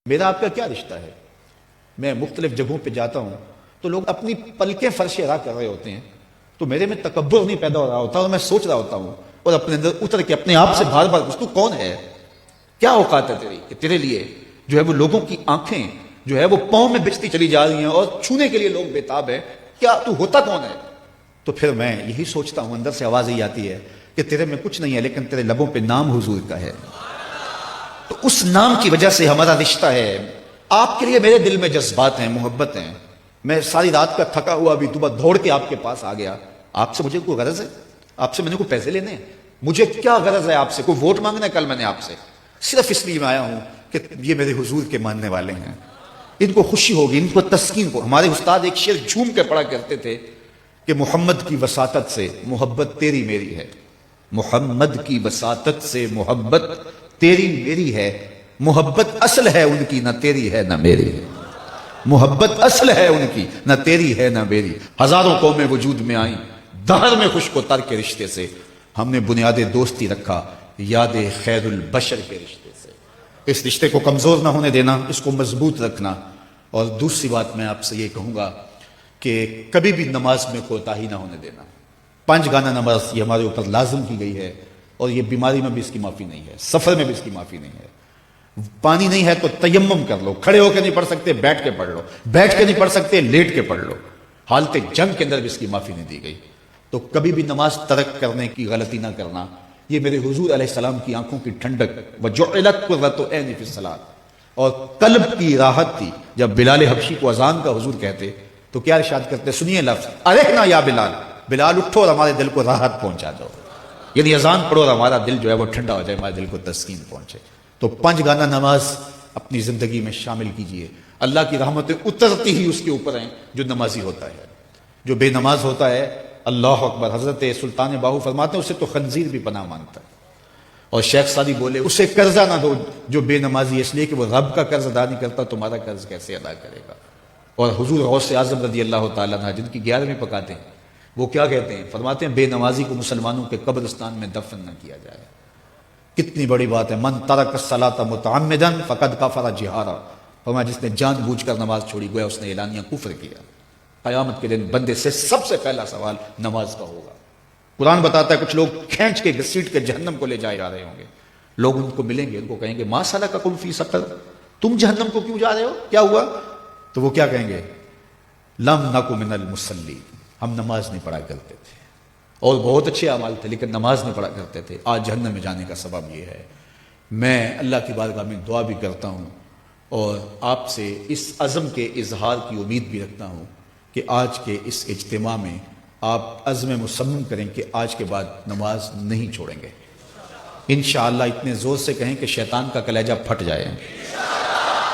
میرا آپ کا کیا رشتہ ہے؟ میں مختلف جگہوں پہ جاتا ہوں تو لوگ اپنی پلکیں فرش ادا کر رہے ہوتے ہیں، تو میرے میں تکبر نہیں پیدا ہو رہا ہوتا اور میں سوچ رہا ہوتا ہوں اور اپنے اندر اتر کے اپنے آپ سے بار بار پوچھتا ہوں کون ہے، کیا اوقات ہے تیری کہ تیرے لیے جو ہے وہ لوگوں کی آنکھیں جو ہے وہ پاؤں میں بچتی چلی جا رہی ہیں اور چھونے کے لیے لوگ بےتاب ہیں، کیا تو ہوتا کون ہے؟ تو پھر میں یہی سوچتا ہوں، اندر سے آواز یہی آتی ہے کہ تیرے میں کچھ نہیں ہے لیکن تیرے لبوں پہ نام حضور کا ہے، تو اس نام کی وجہ سے ہمارا رشتہ ہے۔ آپ کے لیے میرے دل میں جذبات ہیں، محبت ہیں۔ میں ساری رات کا تھکا ہوا بھی صبح دوڑ کے آپ کے پاس آ گیا۔ آپ سے مجھے کوئی غرض ہے؟ آپ سے میں نے کوئی پیسے لینے ہیں؟ مجھے کیا غرض ہے آپ سے؟ کوئی ووٹ مانگنا ہے کل میں نے آپ سے؟ صرف اس لیے میں آیا ہوں کہ یہ میرے حضور کے ماننے والے ہیں، ان کو خوشی ہوگی، ان کو تسکین کو۔ ہمارے استاد ایک شعر جھوم کے پڑھا کرتے تھے کہ محمد کی وساطت سے محبت تیری میری ہے، محمد کی وساطت سے محبت تیری میری ہے، محبت اصل ہے ان کی نہ تیری ہے نہ میری ہے، محبت اصل ہے ان کی نہ تیری ہے نہ میری۔ ہزاروں قومیں وجود میں آئیں، دہر میں خشک و تر کے رشتے سے، ہم نے بنیاد دوستی رکھا یاد خیر البشر کے رشتے سے۔ اس رشتے کو کمزور نہ ہونے دینا، اس کو مضبوط رکھنا۔ اور دوسری بات میں آپ سے یہ کہوں گا کہ کبھی بھی نماز میں کوتاہی نہ ہونے دینا۔ 5 گانا نماز یہ ہمارے اوپر لازم کی گئی ہے، اور یہ بیماری میں بھی اس کی معافی نہیں ہے، سفر میں بھی اس کی معافی نہیں ہے۔ پانی نہیں ہے تو تیمم کر لو، کھڑے ہو کے نہیں پڑھ سکتے بیٹھ کے پڑھ لو، بیٹھ کے نہیں پڑھ سکتے لیٹ کے پڑھ لو، حالت جنگ کے اندر بھی اس کی معافی نہیں دی گئی۔ تو کبھی بھی نماز ترک کرنے کی غلطی نہ کرنا۔ یہ میرے حضور علیہ السلام کی آنکھوں کی ٹھنڈک وجعلت قرۃ عینی فی الصلاۃ، اور قلب کی راحت تھی۔ جب بلال حبشی کو اذان کا حضور کہتے تو کیا ارشاد کرتے؟ سنیے لفظ، ارحنا یا بلال، بلال اٹھو اور ہمارے دل کو راحت پہنچا دو، یعنی اذان پڑھو اور ہمارا دل جو ہے وہ ٹھنڈا ہو جائے، ہمارے دل کو تسکین پہنچے۔ تو 5 گانا نماز اپنی زندگی میں شامل کیجئے۔ اللہ کی رحمتیں اترتی ہی اس کے اوپر ہیں جو نمازی ہوتا ہے۔ جو بے نماز ہوتا ہے، اللہ اکبر، حضرت سلطان باہو فرماتے ہیں اسے تو خنزیر بھی پناہ مانگتا ہے۔ اور شیخ سعدی بولے اسے قرضہ نہ دو جو بے نمازی، اس لیے کہ وہ رب کا قرض ادا نہیں کرتا، تمہارا قرض کیسے ادا کرے گا؟ اور حضور غوث اعظم رضی اللہ تعالیٰ عنہ جن کی 11ویں پکاتے ہیں، وہ کیا کہتے ہیں؟ فرماتے ہیں بے نمازی کو مسلمانوں کے قبرستان میں دفن نہ کیا جائے۔ کتنی بڑی بات ہے، من ترک الصلاۃ متعمدا فقد کفر جہارا، فرمایا جس نے جان بوجھ کر نماز چھوڑی گویا اس نے اعلانیہ کفر کیا۔ قیامت کے دن بندے سے سب سے پہلا سوال نماز کا ہوگا۔ قرآن بتاتا ہے کچھ لوگ کھینچ کے گھسیٹ کے جہنم کو لے جائے جا رہے ہوں گے، لوگ ان کو ملیں گے، ان کو کہیں گے ما سلککم فی سقر، تم جہنم کو کیوں جا رہے ہو، کیا ہوا؟ تو وہ کیا کہیں گے؟ لم نک من المصلی، ہم نماز نہیں پڑھا کرتے تھے، اور بہت اچھے اعمال تھے لیکن نماز نہیں پڑھا کرتے تھے، آج جہنم میں جانے کا سبب یہ ہے۔ میں اللہ کی بارگاہ میں دعا بھی کرتا ہوں اور آپ سے اس عزم کے اظہار کی امید بھی رکھتا ہوں کہ آج کے اس اجتماع میں آپ عزم مصمم کریں کہ آج کے بعد نماز نہیں چھوڑیں گے انشاءاللہ۔ اتنے زور سے کہیں کہ شیطان کا کلیجہ پھٹ جائے۔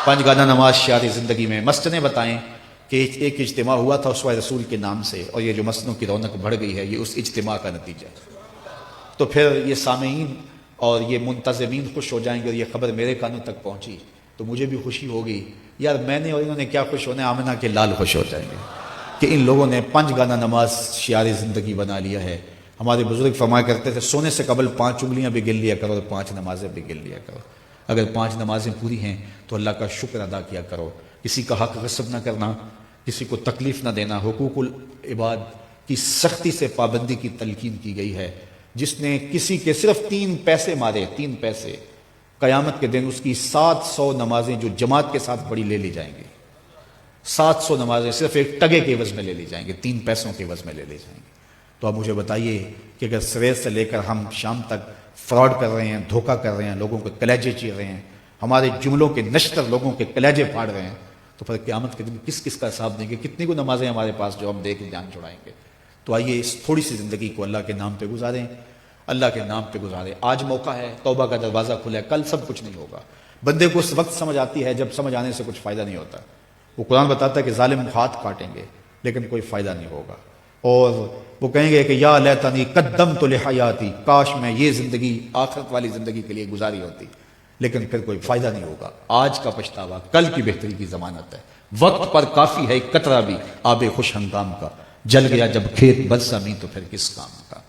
5 گانا نماز شعار زندگی میں۔ مسجدیں بتائیں کہ ایک اجتماع ہوا تھا اسوہ رسول کے نام سے، اور یہ جو مسجدوں کی رونق بڑھ گئی ہے یہ اس اجتماع کا نتیجہ ہے۔ تو پھر یہ سامعین اور یہ منتظمین خوش ہو جائیں گے، اور یہ خبر میرے کانوں تک پہنچی تو مجھے بھی خوشی ہوگی، یار میں نے اور انہوں نے کیا خوش ہونا ہے، آمنہ کے لال خوش ہو جائیں گے کہ ان لوگوں نے 5 گانا نماز شعار زندگی بنا لیا ہے۔ ہمارے بزرگ فرمایا کرتے تھے سونے سے قبل 5 انگلیاں بھی گن لیا کرو اور 5 نمازیں بھی گن لیا کرو۔ اگر 5 نمازیں پوری ہیں تو اللہ کا شکر ادا کیا کرو۔ کسی کا حق غصب نہ کرنا، کسی کو تکلیف نہ دینا، حقوق العباد کی سختی سے پابندی کی تلقین کی گئی ہے۔ جس نے کسی کے صرف 3 پیسے مارے، 3 پیسے، قیامت کے دن اس کی 700 نمازیں جو جماعت کے ساتھ پڑھی لے لی جائیں گی۔ 700 نمازیں صرف ایک ٹگے کے عوض میں لے لی جائیں گے، 3 پیسوں کے عوض میں لے لی جائیں گے۔ تو آپ مجھے بتائیے کہ اگر صبح سے لے کر ہم شام تک فراڈ کر رہے ہیں، دھوکہ کر رہے ہیں، لوگوں کے کلیجے چیر رہے ہیں، ہمارے جملوں کے نشتر لوگوں کے کلیجے پھاڑ رہے ہیں، تو پھر قیامت کے دن کس کس کا حساب دیں گے؟ کتنی کو نمازیں ہمارے پاس جو ہم دے کے جان چھڑائیں گے؟ تو آئیے اس تھوڑی سی زندگی کو اللہ کے نام پہ گزاریں، اللہ کے نام پہ گزاریں۔ آج موقع ہے، توبہ کا دروازہ کھلا ہے، کل سب کچھ نہیں ہوگا۔ بندے کو اس وقت سمجھ آتی ہے جب سمجھ آنے سے کچھ فائدہ نہیں ہوتا۔ وہ قرآن بتاتا ہے کہ ظالم ہاتھ کاٹیں گے لیکن کوئی فائدہ نہیں ہوگا، اور وہ کہیں گے کہ یا لیتنی قدمت لحیاتی، کاش میں یہ زندگی آخرت والی زندگی کے لیے گزاری ہوتی، لیکن پھر کوئی فائدہ نہیں ہوگا۔ آج کا پچھتاوا کل کی بہتری کی ضمانت ہے۔ وقت پر کافی ہے ایک قطرہ بھی آب خوش ہنگام کا، جل گیا جب کھیت برسا نہیں تو پھر کس کام کا۔